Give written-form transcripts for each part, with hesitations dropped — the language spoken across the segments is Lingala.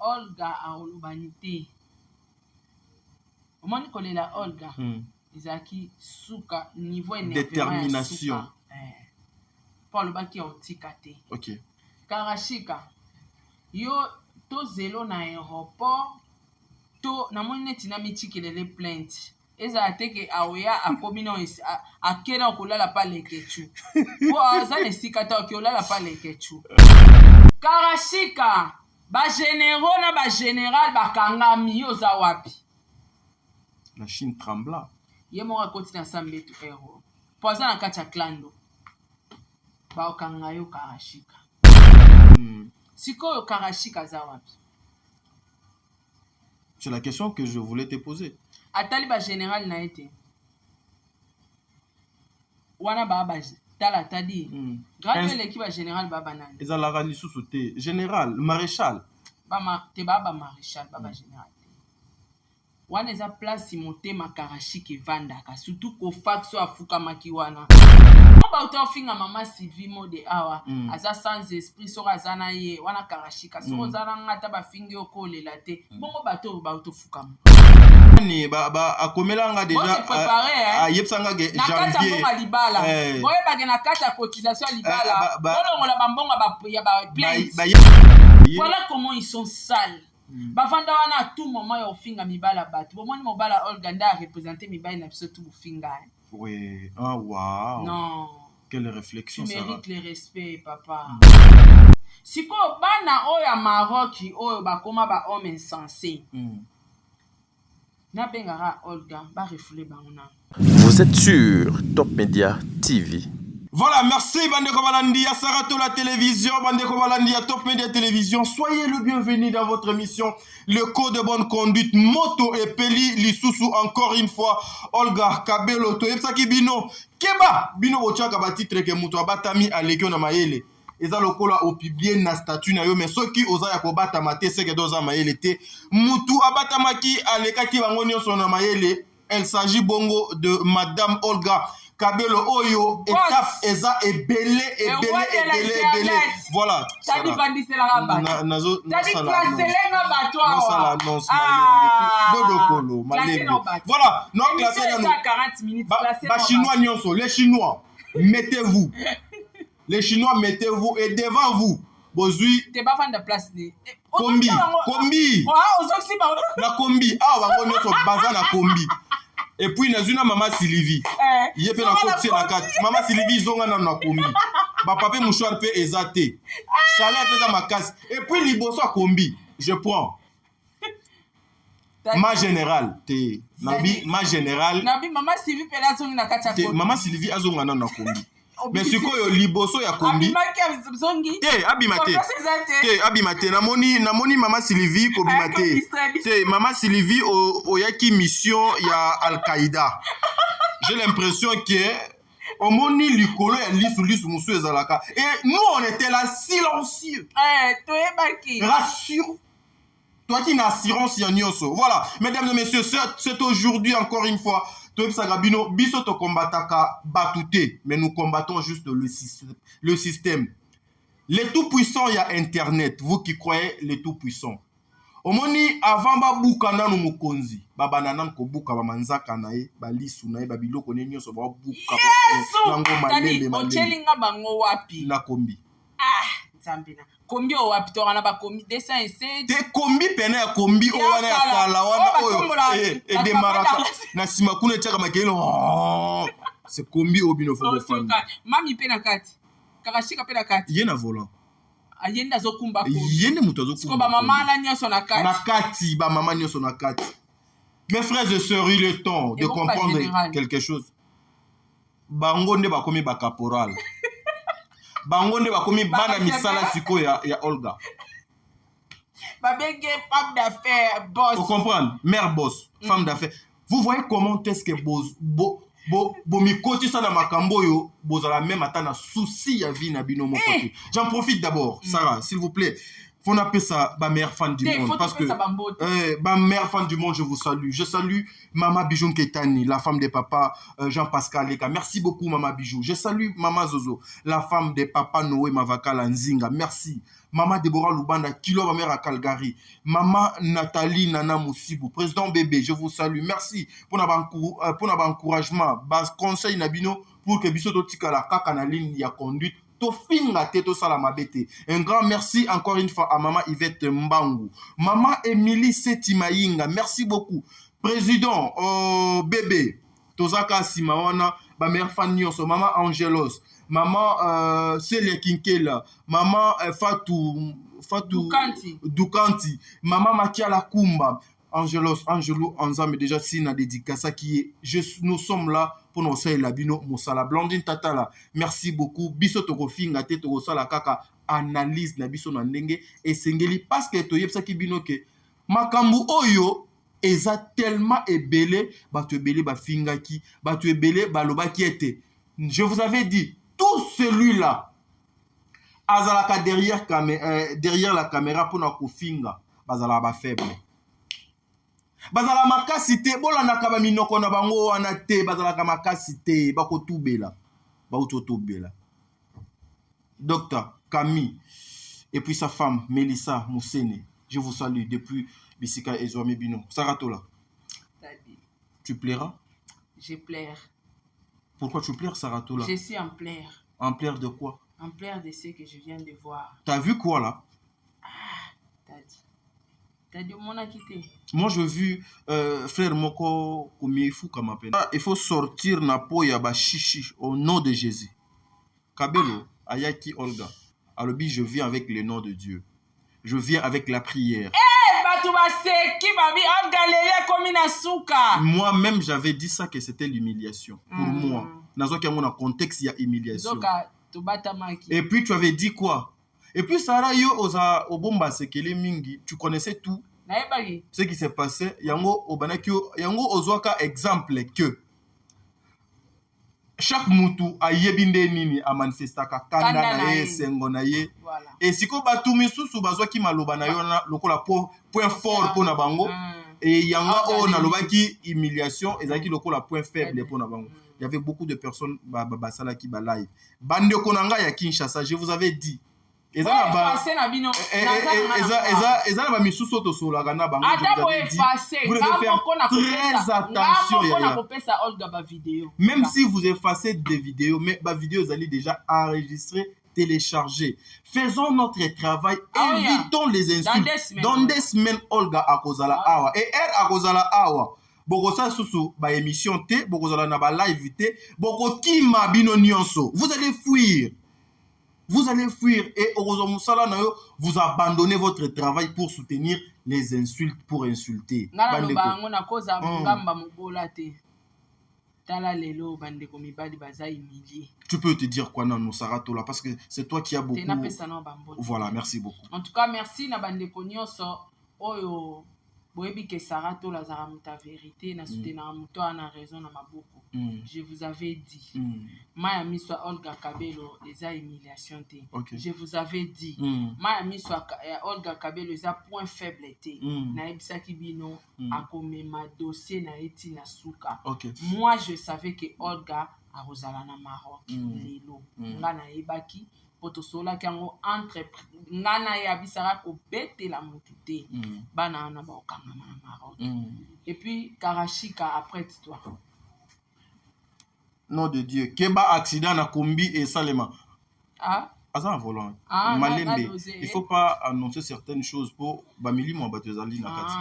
Olga aolobani te. Omoni kolela Olga. Izaki suka niveau détermination. Paul baki otika te. OK. Karashika. Yo to zelo na aéroport to namoni neti na michikelele plainte. Eza teke aoya akomino akena kolala pa lekechu. Po azane sikata okolala pa lekechu. Karashika. Ba généraux na ba général bakangami yo za wapi. La Chine trembla. Ye mo akoti na sambetu ero. Poza na kacha klando. Ba okanga yo Karashika. Siko Karashika za wapi? C'est la question que je voulais te poser. Atali ba général na été. Wana baba tala tadi. Grand l'équipe général baba nani. Ezala lisusu te. Général, maréchal. Bama te baba maréchal baba général. Wana eza place motema Karashika evandaka surtout ko faxo afuka maki wana. Ba utofinga mama Sylvie mode awa aza sans esprit so azana ye wana Karashika so zana ngata ba fingi okolela te bongo bato ba utofuka ni ba akomelanga déjà ayepsanga ge janvier na kata bonga libala boye ba na kata cotisation libala bolongola bambonga ya ba plainte voilà comment ils sont sales. Bavanda wana à tout moment ya ofinga mibala bato bomoni mobala Olga nda représenter mibala na biso tout bufinga. Oui, ah waouh. Non. Quelle réflexion ça. Tu mérites le respect papa. Siko bana oya Maroc oyo bakoma ba homme insensé. Na bengara Olga ba refouler bangona. Vous êtes sur Top Media TV. Voilà, merci Bandeko Balandi à Sarato la télévision, Bandeko Balandi à Top Media Télévision. Soyez le bienvenu dans votre émission Le Code de bonne conduite. Moto et Peli Lisusu encore une fois. Olga Kabelo to Epsaki Bino. Keba Bino Bochaka ba titre ke muto abatami alekio na mayele. Eza lokola o publier na statut na yo mais soki oza ya ko bata mate seke doza mayele te. Mutu abatamaki alekaki bango nyonso na mayele. Il s'agit bongo de Madame Olga Kabelo Oyo, étape eza ebele. Voilà. T'as dit vandisser la rabat. T'as dit classer les bateaux. Voilà. Non, classer les 40 minutes. Chinois nyonso, les Chinois, mettez-vous. Les Chinois, mettez-vous et devant vous. Bozui. T'es pas fan de place. Combi. La combi. Ah, on va nyonso baza na combi. Et puis nazuna mama Sylvie. Yepe na kopse na kati. Mama Sylvie zonga na kombi. Ba papé mouchoir pe ezate. Chalet pesa makasi. Et puis liboso kombi. Je prends. Ma générale te. Nabi ma générale. Nabi mama Sylvie pe la zonga na kati. Mama Sylvie azonga na kombi. Mais sikoyo liboso ya kombi. Abimate. Abimate. Namoni mama Sylvie kobimate. Mama Sylvie oyaki mission ya Al-Qaïda. J'ai l'impression que omoni likolo ya lisu musu ezalaka. Et nous on était là silencieux. Rassure. Toi qui n'as assurance ya nyonso. Voilà, mesdames et messieurs, c'est aujourd'hui encore une fois biso to combataka batute, mais nous combattons juste le système. Les tout-puissants, il y a Internet. Vous qui croyez les tout-puissants. Omoni avant ba buka nanu mukonzi. Baba nanan ko buka ba manzaka nae, ba lisu nae, ba biloko ne nyonso ba buka. Nango malele. Ochelinga bango wapi? Na kombi. Zambina. Kombi o wapi to wana ba kombi dessin essaye. Te kombi pene ya kombi o wana ya kala wana oyo. E de maraka na sima kuna chaka makelo. C'est kombi o bino fo fami. Mami pena kati. Karashika pena kati. Yena volant. Ayenda zokumba kombi. Yene muto zokumba. Sko ba mama na nyonso na kati. Na kati ba mama nyonso na kati. Mes frères et sœurs, il est temps de comprendre quelque chose. Bango nde ba komi ba caporal. Bango nde bakomi bana misala siko ya Olga. Babenge femme d'affaires, boss. Vous comprenez? Mère boss, femme d'affaires. Vous voyez comment est-ce que bomikoti sana makambo yo bozala même atana souci ya vie na bino moko. J'en profite d'abord, Sarah, s'il vous plaît. Faut appeler ça ma meilleure fan du monde parce que ma meilleure fan du monde, je vous salue. Je salue Mama Bijou Ketani, la femme de papa Jean-Pascal Leka. Merci beaucoup Mama Bijou. Je salue Mama Zozo, la femme de papa Noé Mavakala Nzinga. Merci Maman Deborah Lubanda, Kilo, ma mère à Calgary. Maman Nathalie Nana Moussibou. Président Bébé, je vous salue. Merci pour notre encouragement. Bas conseil Nabino pour que Bisoto Tikala Kaka na ligne y a conduite. Un grand merci encore une fois à maman Yvette Mbangu. Maman Émilie Setimaïnga, merci beaucoup. Président Bébé, Tozaka Simawana, ma mère Fanny Nyonso, maman Angelos, maman Célia Kinkela, maman Fatou Dukanti, maman Makiala Kumba, Angelo Anzame déjà si na dédicace qui est nous sommes là pour nous faire la bino Moussala Blandine Tatala. Merci beaucoup. Biso to kofinga te to sala kaka analyse na biso na ndenge et sengeli parce que to yebsa ki bino ke makambu oyo eza tellement ebele batu ebele ba finga ki batu ebele baloba ki ete. Je vous avais dit tout celui-là azalaka derrière la caméra pour na kofinga bazala ba faible. Bazala makasi te bolandaka ba minoko na bango wana te bazalaka makasi te bakotubela bautotubela. Docteur Camille et puis sa femme Melissa Moussene, je vous salue depuis Bisika et Zoame Bino. Saratola, tu plairas? Je pleure. Pourquoi tu pleures, Saratola? Je suis en pleurs. En pleurs de quoi? En pleurs de ce que je viens de voir. T'as vu quoi là? T'as dit mon quitté. Moi je vu frère Moko Komiefou comme appelle. Il faut sortir na po ya ba chichi au nom de Jésus. Kabelo Ayaki Olga. Alobi je viens avec le nom de Dieu. Je viens avec la prière. Moi-même j'avais dit ça que c'était l'humiliation pour moi. Dans un contexte il y a humiliation. Et puis tu avais dit quoi? Et puis Sarah yo oza obomba sekele mingi, tu connaissais tout ce qui s'est passé. Yango obanakio yango ozwaka exemple que chaque mutu ayebinde nini a manifestaka kanda na ye sengo na ye. Et siko batu misusu bazwaki maloba na yo na lokola point fort pour na bango et yanga o na lobaki humiliation ezaki lokola point faible pour na bango. Il y avait beaucoup de personnes basala ki ba live. Bande konanga ya Kinshasa, je vous avais dit. Vous devez faire très attention. Même si vous effacez des vidéos, mais ma vidéo vous allez déjà enregistrer, télécharger. Faisons notre travail, évitons les insultes. Dans des semaines, Olga Akozala Awa et elle Akozala Awa. Bogosa susu ba émission T, Bogosa na ba live T, Boko Kima Bino Nyonso. Vous allez fuir. Vous allez fuir et vous abandonnez votre travail pour soutenir les insultes, pour insulter. Tu peux te dire quoi non, Saratola, parce que c'est toi qui as beaucoup. Voilà, merci beaucoup. En tout cas, merci na bandeko nyonso oyo boyebi ke Saratola zara muta vérité na soutenir muto ana raison na maboko. Je vous avais dit. Maya miswa Olga Kabelo eza humiliation te. Je vous avais dit. Maya miswa Olga Kabelo eza point faible te. Na ebisaki bino akomema dossier na eti na suka. Moi je savais que Olga a rozala na Maroc lelo. Ngana ebaki poto sola kango entreprise ngana ya bisara ko bete la mutute. Bana na ba okanga na Maroc. Et puis Karashika après histoire. Nom de Dieu. Keba accident na kombi et Salema. Azan volant. Malembe. Il faut pas annoncer certaines choses pour Bamili mo batezali na kati.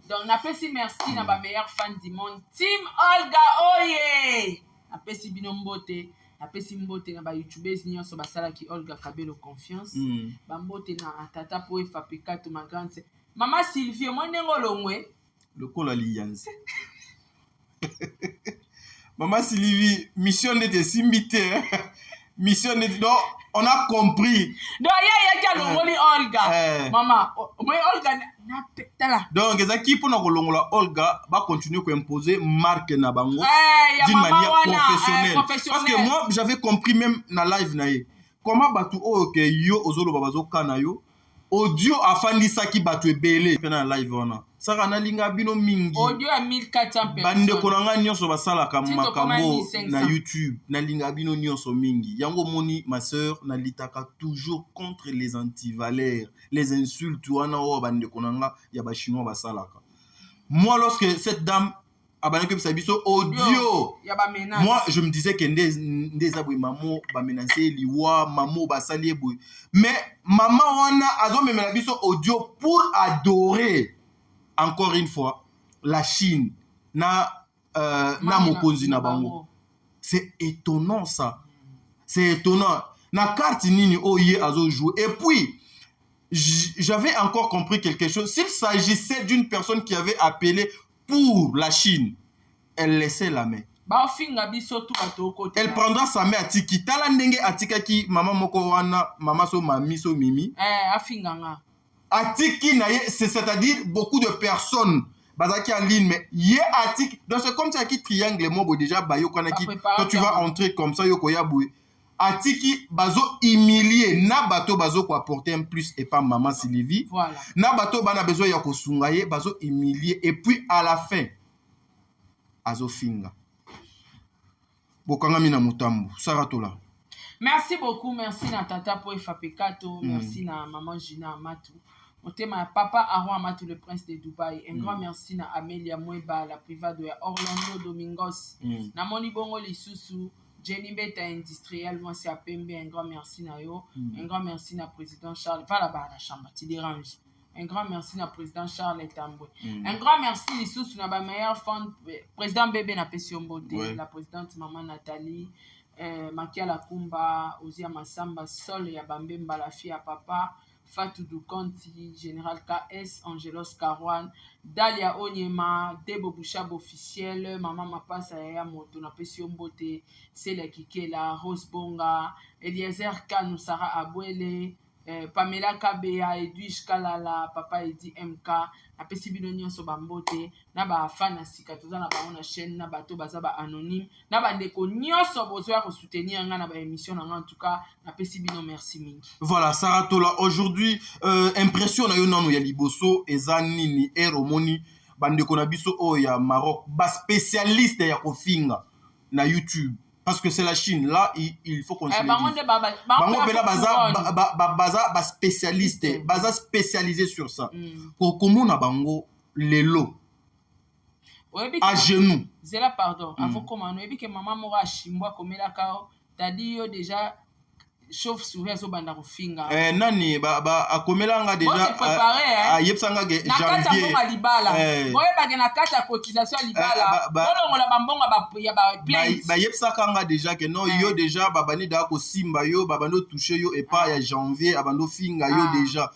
Donc na pesi merci na ba meilleur fan du monde. Team Olga Oye. Na pesi bino mbote. Na pesi mbote na ba youtubers nyonso basala ki Olga Kabelo confiance. Ba mbote na tata po efapika to ma grande. Mama Sylvie mo nengo longwe. Le col alliance. Maman Sylvie, mission n'était simbité. Mission n'était. Donc, on a compris. Donc, il y a Olga. Maman, Olga n'a pas. Donc, qui pour nous Olga va continuer à imposer marque na bango d'une manière professionnelle. Parce que moi, j'avais compris même na live nae. Comment batu o ke yo ozolo babazo kana yo audio afandi saki batu ebele na live ona. saka nalinga bino mingi audio ya 1400 bande konanga nyonso basalaka Titre makambo 1500. na YouTube nalinga bino nyonso mingi yango moni ma sœur nalitaka toujours contre les antivaleurs les insultes wana o bande konanga ya ba chinois basalaka. Moi lorsque cette dame abanaki biso audio moi je me disais que ndeza boy mamo ba menacer liwa mamo basali boy mais maman wana azo memela biso audio pour adorer encore une fois la Chine na mokonzi na bango. C'est étonnant ça. C'est étonnant. Na carte nini oye azo jouer. Et puis j'avais encore compris quelque chose. S'il s'agissait d'une personne qui avait appelé pour la Chine, elle laissait la main. Elle prendra sa main à Tiki. Tala ndenge atikaki mama moko wana, mama so mami so mimi. Atiki na ye, c'est-à-dire beaucoup de personnes bazaki en ligne mais ye atiki. Donc c'est comme ça qui triangle mobo déjà bayo kanaki. Quand tu vas entrer comme ça yoko ya boui. Atiki bazo humilier na bato bazo ko apporter un plus et pas maman Sylvie. Voilà. Na bato bana besoin ya ko sungaye bazo humilier et puis à la fin azo finga. Bokanga mina mutambu saratola. Merci beaucoup, merci na tata pour Fapekato, merci na maman Gina Amatou. Motema papa Aaron Amatou, le prince de Dubaï. Un grand merci na Amelia Mweba, la private de Orlando Domingos. Na moni bongo lisusu Jenny Beta industriel, moi c'est Apembe, un grand merci na yo. Un grand merci na président Charles. Va là-bas à la chambre, tu déranges. Un grand merci na président Charles Etambwe. Un grand merci lisusu na ba meilleur fond président Bébé na Pesiombote, la présidente maman Nathalie. Makia Lakumba, Ozia Massamba, Sol ya Bambemba, la fille à papa, Fatou Dukonti, Général KS, Angelos Karwan, Dalia Onyema, Debo Bouchab officiel, Maman Mapasa ya Moto, na Pesiombote, Sele Kikela, Rose Bonga, Eliezer Kanou, Sarah Abwele, Pamela Kabea, Edwige Kalala, Papa Edi MK, na pesi bino nyonso bambote na ba fan na sika toza na ba chaîne na bato baza ba anonyme na ba ndeko nyonso bozoya ko soutenir nga na ba émission na en tout cas na pesi bino merci mingi. Voilà Saratola aujourd'hui impression na yo nanu ya liboso eza nini eromoni bandeko na biso o ya Maroc ba spécialiste ya kofinga na YouTube. Parce que c'est la Chine. Là, il faut qu'on se le dise. Baza spécialiste, baza spécialisé sur ça. Pour comment on a bango les lots à genoux. C'est là pardon. Avant comment on a dit que maman mora chimboa comme la kao. T'as dit déjà chauve-souris au banda finga. Nani akomela nga déjà a yepsanga janvier. Na kata libala. Boye ba na kata cotisation libala. Bono la bambonga ya ba plainte. Ba yepsaka nga déjà que non yo déjà babani da ko simba yo babando toucher yo et pas ya janvier abando finga yo déjà.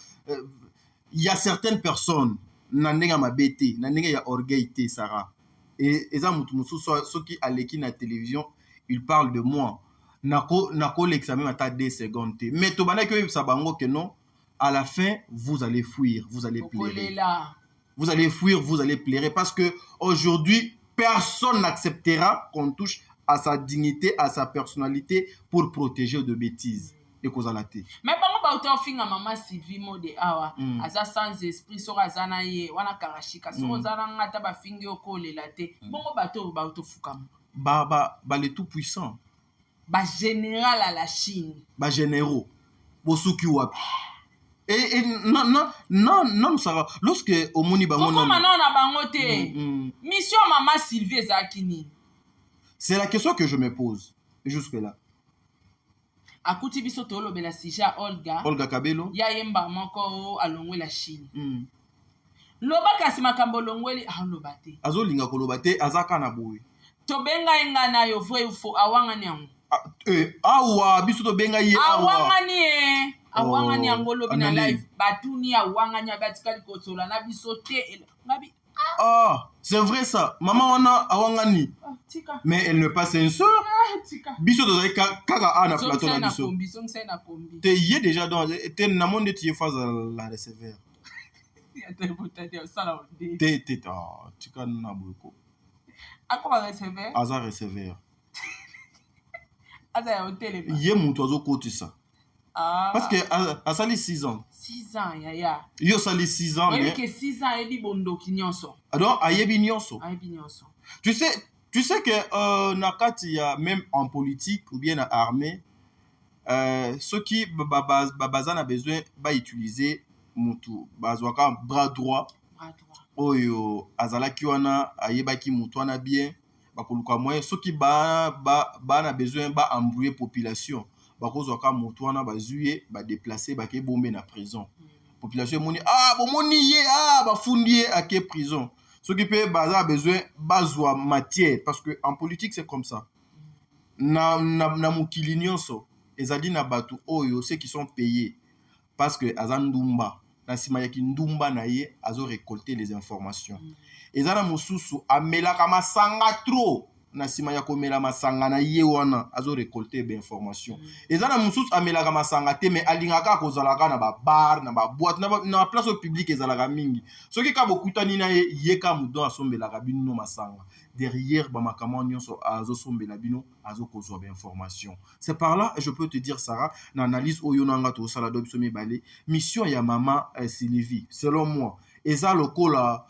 Il y a certaines personnes nandenga mabete, nandenga ya orgueillité Sarah. Et eza mutu musu so qui aleki na télévision, il parle de moi. Nako l'examen à 2 secondes. Mais tu vas que ça bango que non, à la fin, vous allez fuir, vous allez pleurer. Vous allez fuir, vous allez pleurer parce que aujourd'hui, personne n'acceptera qu'on touche à sa dignité, à sa personnalité pour protéger de bêtises. Et cause à la tête. Mais bango ba auto finga maman Sylvie mode awa, aza sans esprit so azana ye, wana karashika so azana ngata ba fingi okolela te. Bongo ba auto fukam. Ba le tout puissant. Ba général à la Chine. Ba généraux. Bosuki wapi. Et non, ça lorsque omoni bango non. Comment non na bango te? Mission maman Sylvie ezakini. C'est la question que je me pose jusque là. Akuti biso tolo bela sija Olga Kabelo. Ya yemba moko alongwe la Chine. Loba kasi makambo longweli alobate. Azolinga kolobate azaka na boye. Tobenga enga na yo vrai ou faux awanga nyango. Awa biso to benga ye awa awangani awangani angolo bina live batuni awangani abatikali kotola na biso te ngabi c'est vrai ça maman wana awangani mais elle ne pas sincère biso to zai kaka ana plateau na biso te yé déjà dans te na monde tu phase la receveur te tika na boko akoma receveur aza receveur. Ye mutu azokotisa Parce que a sali 6 ans. 6 ans, yaya. Yo sali 6 ans. Oui, que 6 ans, il bondo kinyonso. Alors, ayebi nyonso. Ayebi nyonso. Tu sais que nakati ya même en politique ou bien en armée, ceux qui bazan a besoin ba utiliser mutu bazwaka bras droit. Oyo azalaki wana ayebaki mutu wana bien bakoluka moyen soki ba na besoin ba embrouiller population bakozwaka mutu wana bazuye ba déplacer ba ke bombe na prison. Population moni bomoni ye bafundi ye ake prison. Ce qui peut baza besoin bazwa matière parce que en politique c'est comme ça. Na mukili nyonso ezali na batu oyo ceux qui sont payés parce que azandumba na sima yaki ndumba na ye azo récolter les informations. Ezana mususu amelaka masanga trop na sima ya komela masanga na ye wana azo récolter be information. Ezana mususu amelaka masanga te mais alingaka kozalaka na ba bar na ba boîte na place au public ezalaka mingi. Soki ka bokutani na ye yeka mudo asombelaka bino masanga. Derrière bamakama nyonso azo sombela bino azo kozwa be information. C'est par là je peux te dire Sarah na analyse oyo nanga to sala do biso mibale mission ya maman Sylvie selon moi eza lokola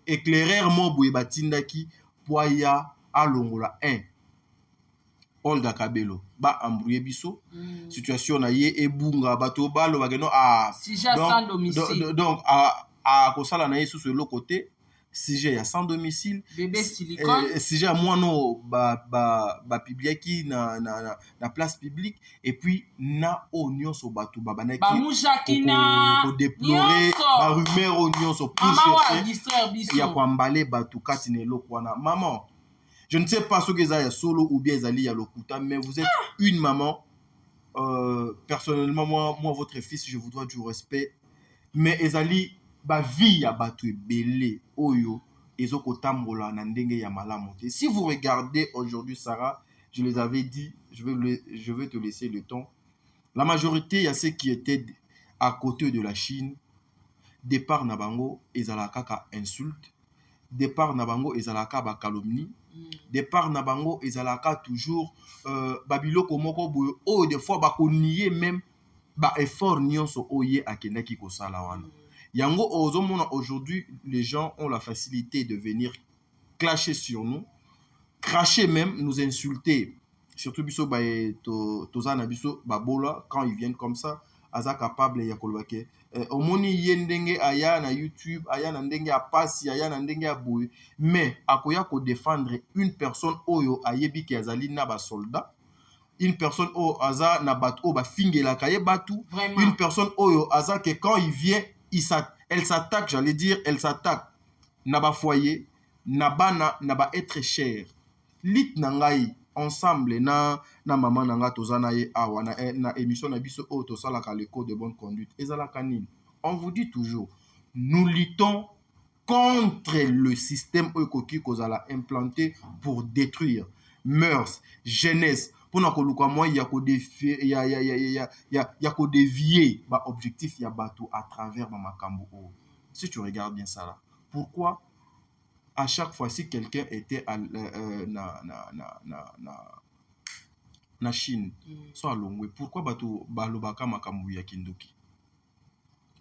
éclaireur mobo batindaki poya alongola 1 Olga Kabelo ba embrouiller biso situation na ye ebunga bato balo bageno sans domicile donc a kosala na ye sous le côté sujet ya sans domicile bébé silicone sujet à moi no ba publiaki na place publique et puis na onion so batu babanaki ba mujakina ko déplorer ba rumeur onion so pour chercher ya kwambale batu kati ne lokwana maman je ne sais pas ce que ça solo ou bien ezali ya lokuta mais vous êtes une maman personnellement moi votre fils je vous dois du respect mais ezali ba vie ya batu ebele oyo ezokotambola na ndenge ya malamu te. Si vous regardez aujourd'hui Sarah, je les avais dit, je vais te laisser le temps. La majorité il y a ceux qui étaient à côté de la Chine, départ na bango ezalaka ka insulte, départ na bango ezalaka ba calomnie, départ na bango ezalaka toujours babiloko moko boyo o des fois ba konier même ba effort nyonso oye akendaki kosala wana. Yango ozomona aujourd'hui les gens ont la facilité de venir clasher sur nous, cracher même, nous insulter. Surtout biso ba tozana biso babola quand ils viennent comme ça, aza capable ya kolobake omoni yendenge aya na YouTube, aya na ndenge ya pasi, aya na ndenge ya boye, mais akoya ko défendre une personne oyo ayebi ki azali na ba soldat. Une personne oyo aza na batu o ba fingela kaye batu, une personne oyo aza que quand il vient elle s'attaque, j'allais dire, elle s'attaque na ba foyer, na bana, na ba être cher. Lit nangai ensemble na maman nanga tozana ye awa na émission na biso o to sala ka le code de bonne conduite. Ezala kanine. On vous dit toujours, nous luttons contre le système okoki kozala implanté pour détruire mœurs, jeunesse. Pour na koluka moi ya ko dévier ba objectif ya bateau à travers makambo. Si tu regardes bien ça là, pourquoi à chaque fois si quelqu'un était à na Chine soit longwe, pourquoi bateau balobaka makambo ya Kindoki?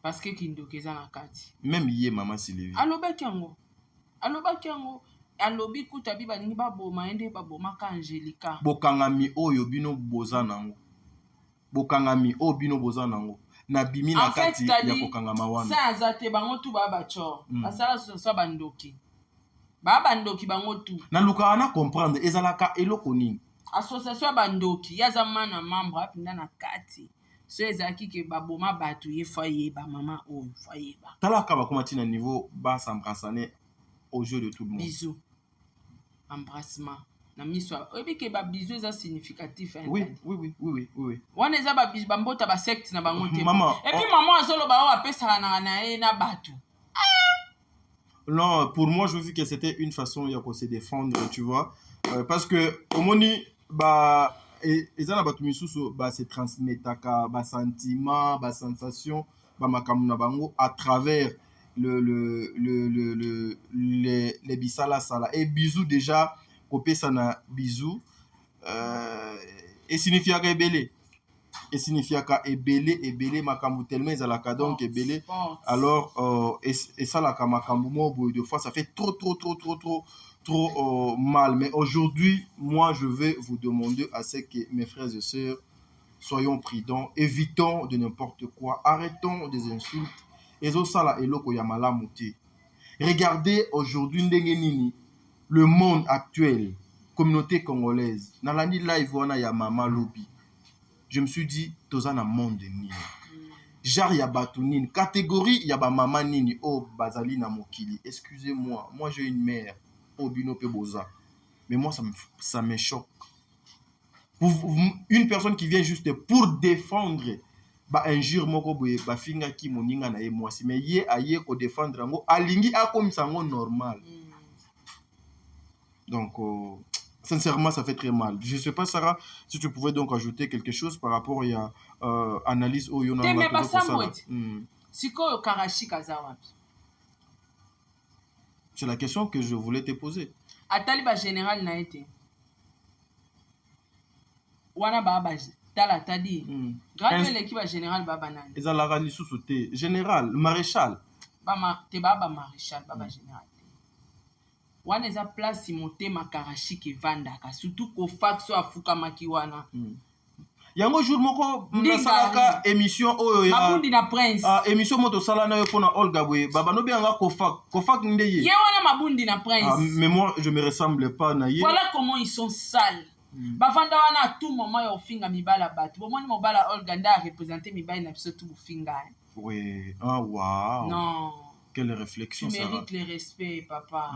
Parce que Kindoki eza na kati. Même yé maman Sylvie. Alobaki yango alobi kuta bi balingi baboma ende babomaka Angelica. Bokangami oyo bino boza nango. Bokangami oyo bino boza nango. Na bimi na kati ya kokangama wana. Sa azate bango tu baba cho. Asala so bandoki. Baba ndoki bango tu. Na luka ana comprendre ezalaka eloko nini. Association bandoki yaza mana membre apinda na kati. So ezaki ke baboma batu ye foyer ba mama oyo foyer ba. Talaka ba komati na niveau ba s'embrassaner au jeu de tout le monde. Bisous. Embrassement. Na miswa. Obi ke ba bisous eza significatif hein. Oui. Wana eza ba bisous bambota ba secte na bango te. Maman. Et puis maman azolo ba o apesa na e na batu. Non, pour moi je veux que c'était une façon ya ko se défendre, tu vois. Parce que omoni ba eza na batu misusu ba se transmetaka ba sentiment, ba sensation, ba makamu na bango à travers les bisala sala et bisous déjà kopesa na bisous et signifia rebelle et signifiaka ebele makambu tellement ezalaka donc ebele alors et ça la makambu mo de fois ça fait trop mal. Mais aujourd'hui moi je vais vous demander à ce que mes frères et sœurs soyons prudents, évitons de n'importe quoi, arrêtons des insultes. Ezo sala eloko ya malamu te. Regardez aujourd'hui ndenge nini le monde actuel, communauté congolaise, nalandi live wana ya mama lobi. Je me suis dit tozana monde nini. Genre ya batu nini, catégorie ya ba mama nini oh bazali na mokili. Excusez-moi, moi j'ai une mère oh bino pe boza. Mais moi ça me choque. Une personne qui vient juste pour défendre ba injure moko boye ba finga ki moninga na ye mwasi mais ye aye ko défendre ngo alingi akomisa ngo normal. Donc sincèrement ça fait très mal. Je sais pas Sarah si tu pouvais donc ajouter quelque chose par rapport à analyse au yona mais pas ça siko karashika za wapi. C'est la question que je voulais te poser. Atali ba général na été wana baba tala tadi grand l'équipe général baba nani ezalaka lisusu te général maréchal bama te baba maréchal baba général wana eza place motema karashiki evandaka surtout ko faxo afukamaki wana yango jour moko nasalaka émission oyo ya mabundi na prince émission moto sala na yo pona Olga boye baba no bianga kofak ndeye ye wana mabundi na prince mais moi je me ressemble pas na ye. Voilà comment ils sont sales. Bafanda wana à tout moment ya ofinga mibala batu bomoni mobala Olga nda représenter mibala na biso tout ofinga. Oui, ah wow. Non. Quelle réflexion. Tu mérites le respect papa.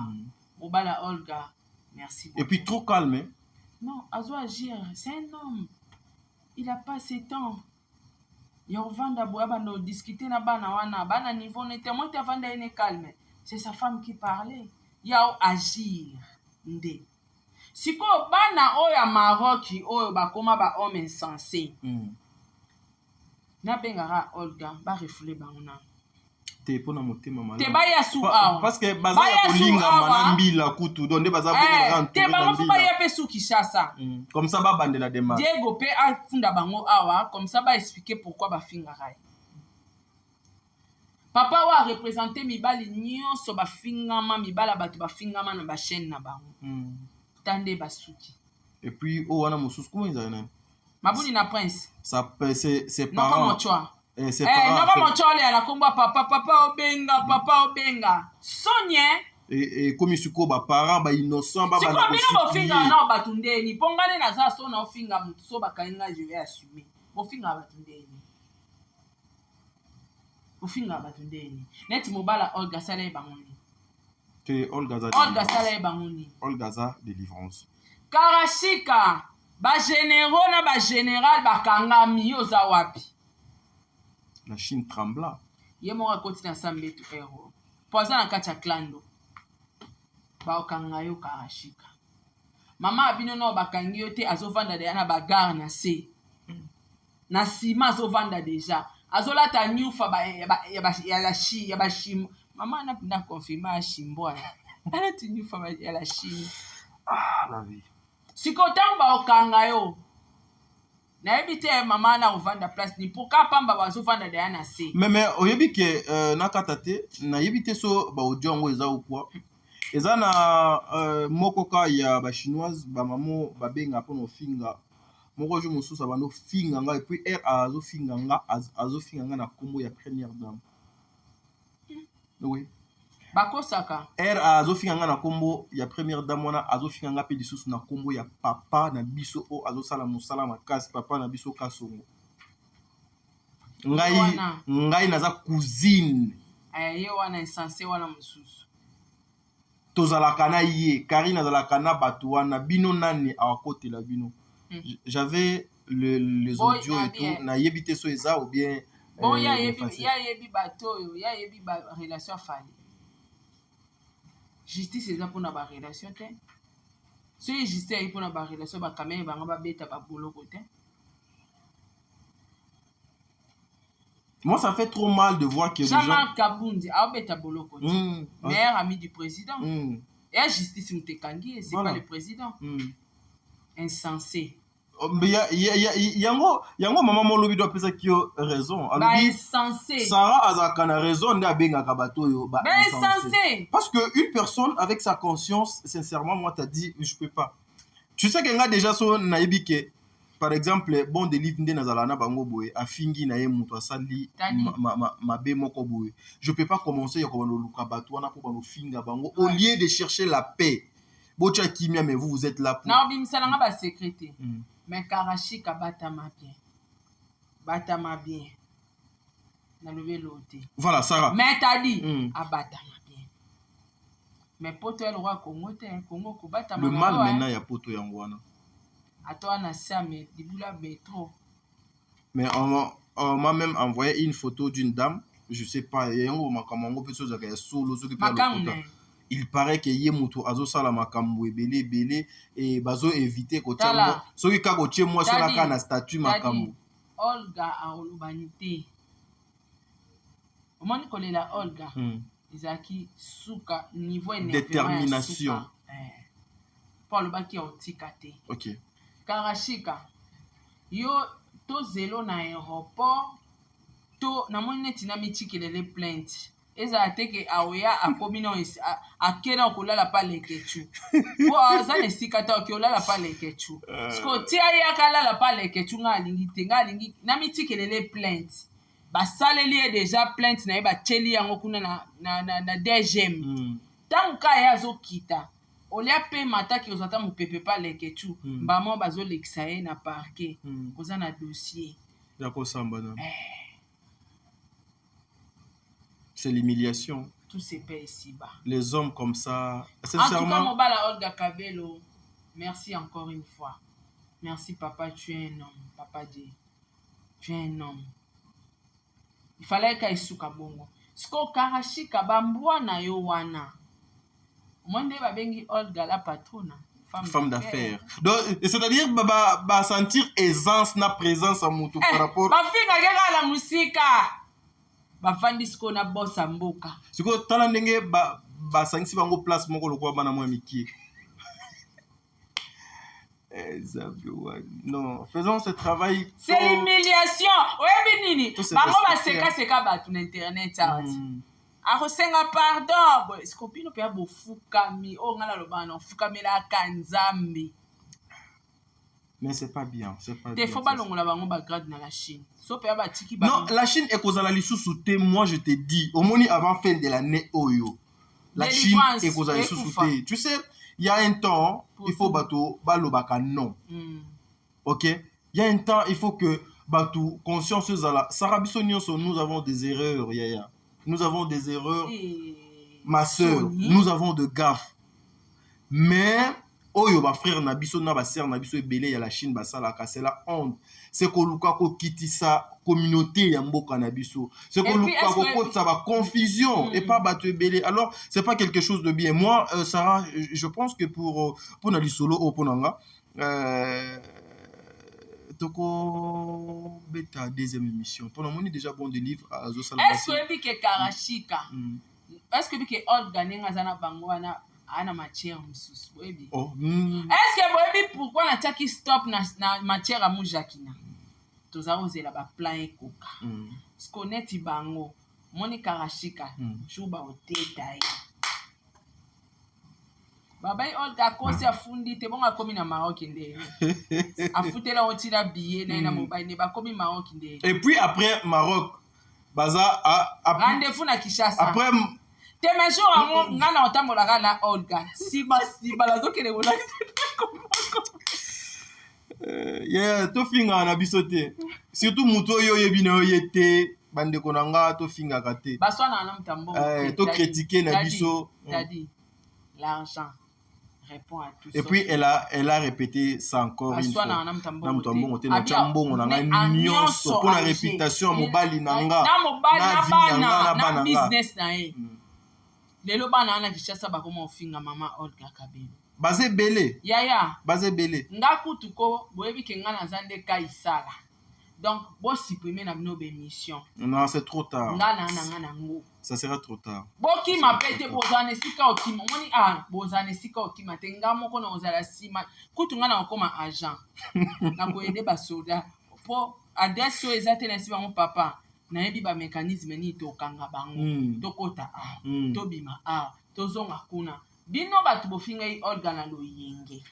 Mobala Olga, merci beaucoup. Et puis trop calme hein? Non, Azo agir, c'est un homme. Il a pas 7 ans. Yorvanda boyaba no discuter na bana niveau n'était moi t'avanda ene calme. C'est sa femme qui parlait. Yao agir nde. Siko bana oya Maroc oyo bakoma ba homme insensé. Na bengara Olga ba refouler bangona. Te pona motema mala. Te baya su awa. Parce que bazaya kolinga manambila kutu donde baza ko te ba fu ba yepe su Kishasa. Comme ça ba bandela démarche. Diego pe afunda bango awa comme ça ba expliquer pourquoi ba fingara. Papa wa représenter mibali nyonso ba fingama mibala batu ba fingama na ba chaîne na bango. Tande basuki. Et puis oh wana mususu comment ils ont Mabundi na prince. Ça c'est pas non c'est pas non mon choix la komba papa obenga Sonia et comme suko ba parents ba innocent ba ba ko finga na batundeni pongane na za so na finga mutu so bakainga je vais assumer bo finga batundeni bo finga batundeni net mobala Olga sala bangoni te Olga sala bangoni Olga za délivrance karashika ba généraux na ba général bakangami yo za wapi. La Chine trembla. Ye mo akoti na sambe tu ero. Poza na kacha klando. Ba okanga yo karashika. Mama abino no bakangi yo te azovanda de na bagar na se. Na sima azovanda déjà. Azolata nyufa ya la shim. Mama na pinda confirmer shimbo. Ala tu nyufa ya la shim. Ah la vie. Sikotamba okanga yo. Na ebite mama na ovanda place ni pourquoi pamba bazovanda de na se. Mais oyebi ke na katate na yebite so ba audio ngo eza ukwa. Eza na mokoka ya ba chinoise ba mamo ba benga pono finga. Moko jo mususa bano finga nga et puis azo finga nga na kombo ya première dame. Oui. Bakosaka. Azo finga nga na kombo ya première dame wana azo finga nga pe lisusu na kombo ya papa na biso o azo sala musala makasi papa na biso kasongo. Ngai naza cousine. Ye wana insensé wana mususu. Tozalaka na ye, Karine azalaka na batu wana bino nani awakotela bino. J'avais les audios et tout na yebite so eza ou bien bon ya yebi bato yo ya yebi ba relation fali. Justice eza pona ba relation te. So justice eza pona ba relation ba kamera banga ba beta ba boloko te. Moi ça fait trop mal de voir que Jean-Marc Kabundi a beta boloko te. Meilleur ami du président. Et la justice mutekangi c'est pas le président. Insensé. yango mama molobi doit pesa kio raison. Alobi Sarah azaka na raison nda benga kabato yo ba insensé. Parce que une personne avec sa conscience, sincèrement, moi t'as dit je peux pas. Tu sais que nga déjà so naibi ke par exemple bon de livre nde nazala na bango boye afingi na ye muto asali ma be moko boye. Je peux pas commencer ya ko luka bato wana ko bano finga bango au lieu de chercher la paix. Bocha kimia mais vous êtes là pour. Na obimisa nga ba secrétaire. Mais Karashika batama bien. Na levé l'autre. Voilà, Sarah. Mais t'as dit, abatama bien. Mais poto el roi Congo ko batama. Le mal maintenant ya poto yangwana. Attends, na ça mais dibula bétro. Mais on m'a même envoyé une photo d'une dame, je sais pas, yango makamango pe soza ka solo soki pa le. Il paraît que yemuto azo sala makambo belé et bazo éviter ko tamo soki ka ko tie moi sola ka na statut makambo. Olga a olubanité. Omoni kolela Olga. Izaki suka niveau détermination. Pour le baki otikate. OK. Karashika. Yo to zelo na aéroport to na moni netina mitikele plainte. Eza ateke aoya akomino akena okolala pa lekechu po aza nesikata okolala pa lekechu sko tia ya kalala pa lekechu nga alingi na mitikelele plainte basaleli ye déjà plainte na ye bacheli yango kuna na DGM tangu ka ye azokita olia pe mataki ozata mopepe pa lekechu mbamo bazolekisa ye na parquet koza na dossier ya kosamba na c'est l'humiliation. Tout se paie ici-bas. Les hommes comme ça, sincèrement. En tout cas, mon bala Olga Kabelo, merci encore une fois. Merci papa, tu es un homme. Papa dit, tu es un homme. Il fallait qu'il souka bongo. Sko Karashika bambwa na yo wana. Mwende babengi Olga la patrona. Femme d'affaires. Donc, c'est-à-dire bah sentir aisance na présence à mutu par rapport. Ma fille a la musique. Bafandi siko na bossa mboka. Siko tala ndenge ba sangisi bango place moko lokwa bana mwa mikie. Non, faisons ce travail. C'est l'humiliation. Oyebi nini? Bango baseka batu na internet ati. Akosenga pardon. Boy, siko pino pe abo fukami. O ngala lobana fukami la kanzambe. Mais c'est pas bien, c'est pas bien. Des fois, grade dans la Chine. Non, la Chine est causée à la sous-souté. Moi, je te dis, au moins avant fin de l'année, Oyo. La Chine est causée à la sous-souté. Tu sais, il y a un temps, il faut bateau, balobaka non. Ok? Il y a un temps, il faut que bateau, conscience, Sarah Bissonion, nous avons des erreurs, Yaya. Nous avons des erreurs, ma soeur. Nous avons de gaffes. Mais. Oyo ba frère na biso na ba sœur na biso ebele ya la Chine basala ka c'est la honte c'est ko luka ko kitisa communauté ya mboka na biso c'est ko luka ko kotsa ba confusion et pas bato ebele alors c'est pas quelque chose de bien moi Sarah je pense que pour na lisolo oponanga toko beta deuxième émission pour moni déjà bon de livre azo sala est-ce que que Karashika est-ce que que Olga nenga zana bangwana ana matière mususu boyebi est-ce que boyebi pourquoi na taki stop na matière à mujakina toza ozela ba plan ekoka skoneti bango moni Karashika juba oteta ye baba Olga kosi afundi te bonga komi na Maroc ndé afutela otila billet na mobile ne ba komi Maroc ndé et puis après Maroc baza rendez-vous na Kinshasa après Teme jour ngana otambolaka na Olga. Siba lazokele wona. Yeah, to finga na bisote. Surtout muto yo yebi na yete bande konanga to finga kate. Baswana na mtambo. To critiquer na biso. T'as dit l'argent répond à tout ça. Et puis elle a répété ça encore une fois. Na mtambo ngote na chambongo na nyonso pour la réputation mobali nanga. Na bana business na e. Lelo bana ana Kinshasa bakoma ofinga mama Olga Kabelo. Baze belé. Yaya. Baze belé. Ngakutu ko boyebi ke ngana zande ka isala. Donc, bon supprimer na bino émission. Non, c'est trop tard. Nga na ngo. Ça sera trop tard. Boki mapete bozane sika okima. Moni bozane sika okima te nga moko na ozala sima. Kutu nga na okoma agent. Na ko aider ba soldat. Po adresse oyo eza te na siba mon papa. Nayebi ba mécanisme ni to kanga bango. To kota to bima to zonga kuna. Bino batu bofinga yi organa lo yenge.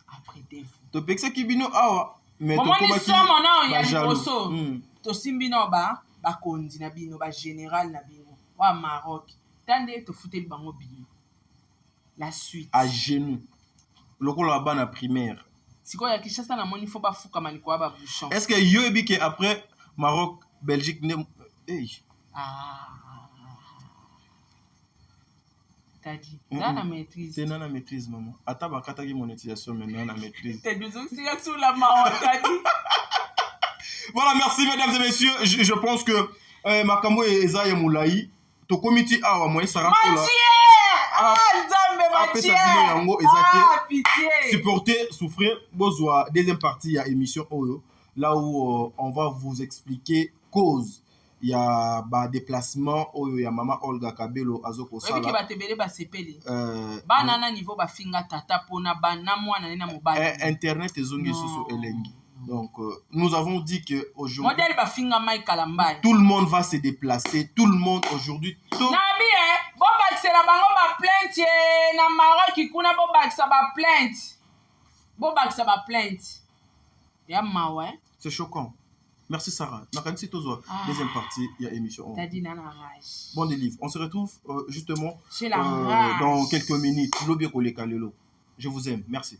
Après des fous. To pekse ki bino awa. Mais to koma ki ya liboso. To simbino ba kondi na bino ba général na bino. Wa Maroc. Tande to foutel bango bino. La suite. À genoux. Lokola ba na primaire. Siko ya Kinshasa na moni fo ba fuka maliko ba bouchon. Est-ce que yo ebi que après Maroc, Belgique ne T'as dit, dans la maîtrise. C'est dans la maîtrise, maman. Attends, bah, quand monétisation maintenant, la maîtrise. T'es deux aussi sous la maman, t'as dit. Voilà, merci, mesdames et messieurs. Je pense que Makambo et Ezaïe Moulaï, ton comité a moi, ça rappelle. Pitié. Supporter, souffrir, besoin. Deuxième partie, il y a émission Oyo. Là où on va vous expliquer cause. Il y a déplacement, il y a maman Olga Kabelo Azoko Sala. Internet est zongi sous Elengi. Donc nous avons dit que aujourd'hui tout le monde va se déplacer, tout le monde aujourd'hui tout c'est choquant. Merci Sarah. Deuxième partie, il y a émission. Bon délivre. On se retrouve justement dans quelques minutes. Je vous aime. Merci.